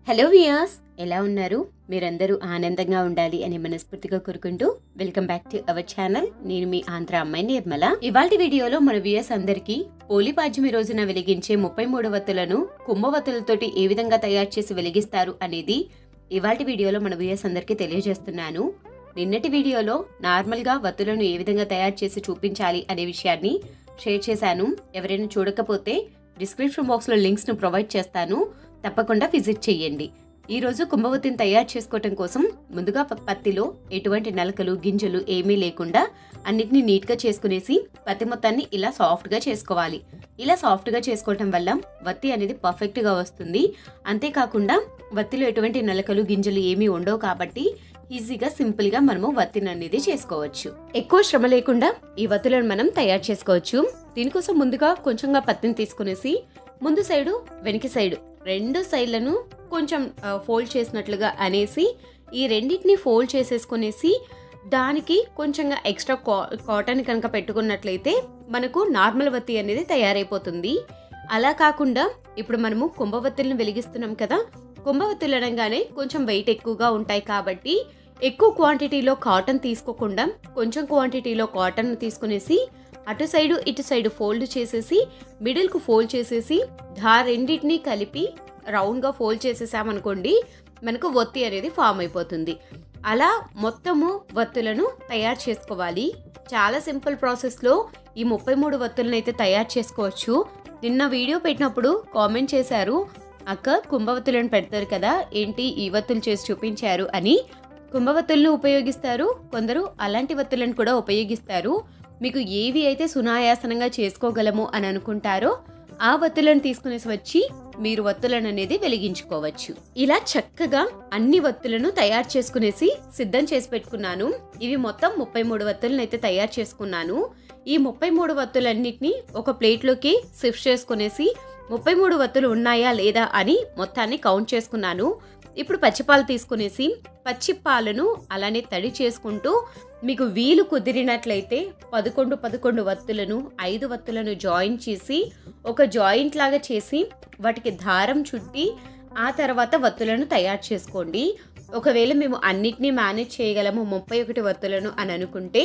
Hello వియాస్, ఎలా ఉన్నారు? మీరందరూ ఆనందంగా ఉండాలి అని మనస్ఫూర్తిగా కోరుకుంటూ welcome back to our channel. నేను మీ ఆంధ్ర అమ్మాయి నిర్మల. ఇవాల్టి వీడియోలో మన వియాస్ అందరికీ పోలిపాడ్యమి రోజున వెలిగించే 33 వత్తులను కుంభవత్తులతోటి ఏ విధంగా తయారు చేసి వెలిగిస్తారు అనేది ఇవాల్టి వీడియోలో మన వియాస్ అందరికీ తెలియజేస్తున్నాను. నిన్నటి వీడియోలో నార్మల్ గా వత్తులను ఏ విధంగా తయారు చేసి చూపించాలి అనే విషయాన్ని షేర్ చేశాను. ఎవరైనా చూడకపోతే డిస్క్రిప్షన్ బాక్స్ లో లింక్స్ ను ప్రొవైడ్ చేస్తాను, తప్పకుండా విజిట్ చేయండి. ఈ రోజు కుంభవతిని తయారు చేసుకోవటం కోసం ముందుగా పత్తిలో ఎటువంటి నలకలు గింజలు ఏమీ లేకుండా అన్నిటిని నీట్ గా చేసుకునేసి పత్తి మొత్తాన్ని ఇలా సాఫ్ట్ గా చేసుకోవాలి. ఇలా సాఫ్ట్ గా చేసుకోవటం వల్ల వత్తి అనేది పర్ఫెక్ట్ గా వస్తుంది. అంతేకాకుండా వత్తిలో ఎటువంటి నలకలు గింజలు ఏమీ ఉండవు కాబట్టి ఈజీగా సింపుల్ గా మనము వత్తిని అనేది చేసుకోవచ్చు. ఎక్కువ శ్రమ లేకుండా ఈ వత్తులను మనం తయారు చేసుకోవచ్చు. దీనికోసం ముందుగా కొంచెంగా పత్తిని తీసుకునేసి ముందు సైడు వెనక సైడు రెండు సైడ్లను కొంచెం ఫోల్డ్ చేసినట్లుగా అనేసి ఈ రెండింటిని ఫోల్డ్ చేసేసుకునేసి దానికి కొంచెంగా ఎక్స్ట్రా కాటన్ కనుక పెట్టుకున్నట్లయితే మనకు నార్మల్ వత్తి అనేది తయారైపోతుంది. అలా కాకుండా ఇప్పుడు మనము కుంభవత్తులను వెలిగిస్తున్నాం కదా, కుంభవత్తులు అనగానే కొంచెం వెయిట్ ఎక్కువగా ఉంటాయి కాబట్టి ఎక్కువ క్వాంటిటీలో కాటన్ తీసుకోకుండా కొంచెం క్వాంటిటీలో కాటన్ తీసుకునేసి అటు సైడు ఇటు సైడు ఫోల్డ్ చేసేసి మిడిల్ కు ఫోల్డ్ చేసేసి రెండింటిని కలిపి రౌండ్ గా ఫోల్డ్ చేసేసామనుకోండి, మనకు వత్తి అనేది ఫామ్ అయిపోతుంది. అలా మొత్తము వత్తులను తయారు చేసుకోవాలి. చాలా సింపుల్ ప్రాసెస్ లో ఈ 33 వత్తులను అయితే తయారు చేసుకోవచ్చు. నిన్న వీడియో పెట్టినప్పుడు కామెంట్ చేశారు, అక్క కుంభవత్తులను పెడతారు కదా, ఏంటి ఈ వత్తులు చేసి చూపించారు అని. కుంభవత్తులను ఉపయోగిస్తారు, కొందరు అలాంటి వత్తులను కూడా ఉపయోగిస్తారు. మీకు ఏవి అయితే సునాయాసనంగా చేసుకోగలము అని అనుకుంటారో ఆ వత్తులను తీసుకునేసి వచ్చి మీరు వత్తులను అనేది వెలిగించుకోవచ్చు. ఇలా చక్కగా అన్ని వత్తులను తయారు చేసుకునేసి సిద్ధం చేసి పెట్టుకున్నాను. ఇవి మొత్తం 33 వత్తులను అయితే తయారు చేసుకున్నాను. ఈ 33 వత్తులన్నిటిని ఒక ప్లేట్లోకి షిఫ్ట్ చేసుకునేసి 33 వత్తులు ఉన్నాయా లేదా అని మొత్తాన్ని కౌంట్ చేసుకున్నాను. ఇప్పుడు పచ్చిపాలు తీసుకునేసి పచ్చిపాలను అలానే తడి చేసుకుంటూ మీకు వీలు కుదిరినట్లయితే 11 వత్తులను 5 వత్తులను జాయింట్ చేసి ఒక జాయింట్ లాగా చేసి వాటికి దారం చుట్టి ఆ తర్వాత వత్తులను తయారు చేసుకోండి. ఒకవేళ మేము అన్నిటినీ మేనేజ్ చేయగలము 31 వత్తులను అని అనుకుంటే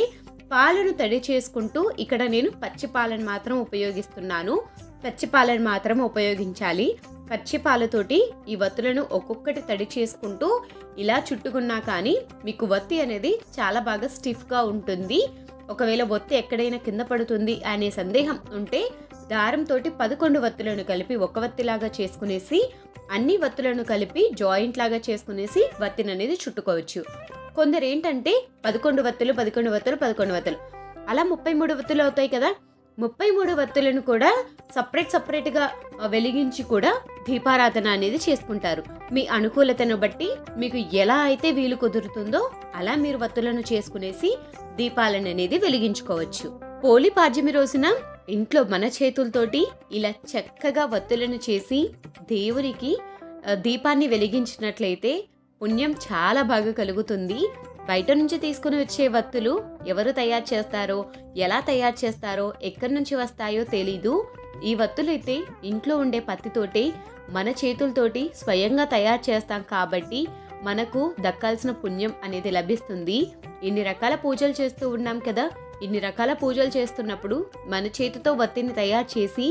పాలను తడి చేసుకుంటూ ఇక్కడ నేను పచ్చిపాలను మాత్రం ఉపయోగిస్తున్నాను. పచ్చిపాలను మాత్రం ఉపయోగించాలి. పచ్చిపాలతోటి ఈ వత్తులను ఒక్కొక్కటి తడి చేసుకుంటూ ఇలా చుట్టుకున్నా కానీ మీకు వత్తి అనేది చాలా బాగా స్టిఫ్గా ఉంటుంది. ఒకవేళ వత్తి ఎక్కడైనా కింద పడుతుంది అనే సందేహం ఉంటే దారంతో 11 వత్తులను కలిపి ఒక వత్తిలాగా చేసుకునేసి అన్ని వత్తులను కలిపి జాయింట్ లాగా చేసుకునేసి వత్తిని అనేది చుట్టుకోవచ్చు. కొందరు ఏంటంటే 11 వత్తులు అలా 33 వత్తులు అవుతాయి కదా, 33 వత్తులను కూడా సపరేట్ గా వెలిగించి కూడా దీపారాధన అనేది చేసుకుంటారు. మీ అనుకూలతను బట్టి మీకు ఎలా అయితే వీలు కుదురుతుందో అలా మీరు వత్తులను చేసుకునేసి దీపాలను అనేది వెలిగించుకోవచ్చు. పోలిపాడ్యమి రోజున ఇంట్లో మన చేతులతోటి ఇలా చక్కగా వత్తులను చేసి దేవునికి దీపాన్ని వెలిగించినట్లయితే పుణ్యం చాలా బాగా కలుగుతుంది. బయట నుంచి తీసుకుని వచ్చే వత్తులు ఎవరు తయారు చేస్తారో, ఎలా తయారు చేస్తారో, ఎక్కడి నుంచి వస్తాయో తెలీదు. ఈ వత్తులైతే ఇంట్లో ఉండే పత్తితోటి మన చేతులతోటి స్వయంగా తయారు చేస్తాం కాబట్టి మనకు దక్కాల్సిన పుణ్యం అనేది లభిస్తుంది. ఇన్ని రకాల పూజలు చేస్తూ ఉన్నాం కదా, ఇన్ని రకాల పూజలు చేస్తున్నప్పుడు మన చేతితో వత్తిని తయారు చేసి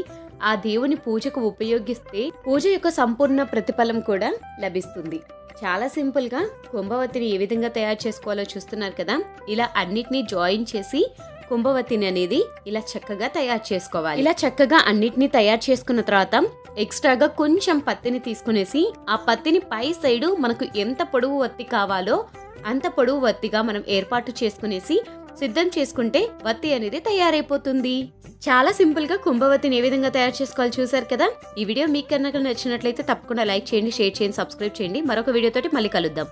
ఆ దేవుని పూజకు ఉపయోగిస్తే పూజ యొక్క సంపూర్ణ ప్రతిఫలం కూడా లభిస్తుంది. చాలా సింపుల్ గా కుంభవత్తిని ఏ విధంగా తయారు చేసుకోవాలో చూస్తున్నారు కదా. ఇలా అన్నిటినీ జాయిన్ చేసి కుంభవత్తిని అనేది ఇలా చక్కగా తయారు చేసుకోవాలి. ఇలా చక్కగా అన్నిటినీ తయారు చేసుకున్న తర్వాత ఎక్స్ట్రాగా కొంచెం పత్తిని తీసుకునేసి ఆ పత్తిని పై సైడు మనకు ఎంత పొడవు వత్తి కావాలో అంత పొడవు వత్తిగా మనం ఏర్పాటు చేసుకునేసి సిద్ధం చేసుకుంటే వత్తి అనేది తయారైపోతుంది. చాలా సింపుల్ గా కుంభవత్తిని ఏ విధంగా తయారు చేసుకోవాలి చూసారు కదా. ఈ వీడియో మీకు కనుక నచ్చినట్లయితే తప్పకుండా లైక్ చేయండి, షేర్ చేయండి, సబ్స్క్రైబ్ చేయండి. మరొక వీడియోతోటి మళ్ళీ కలుద్దాం.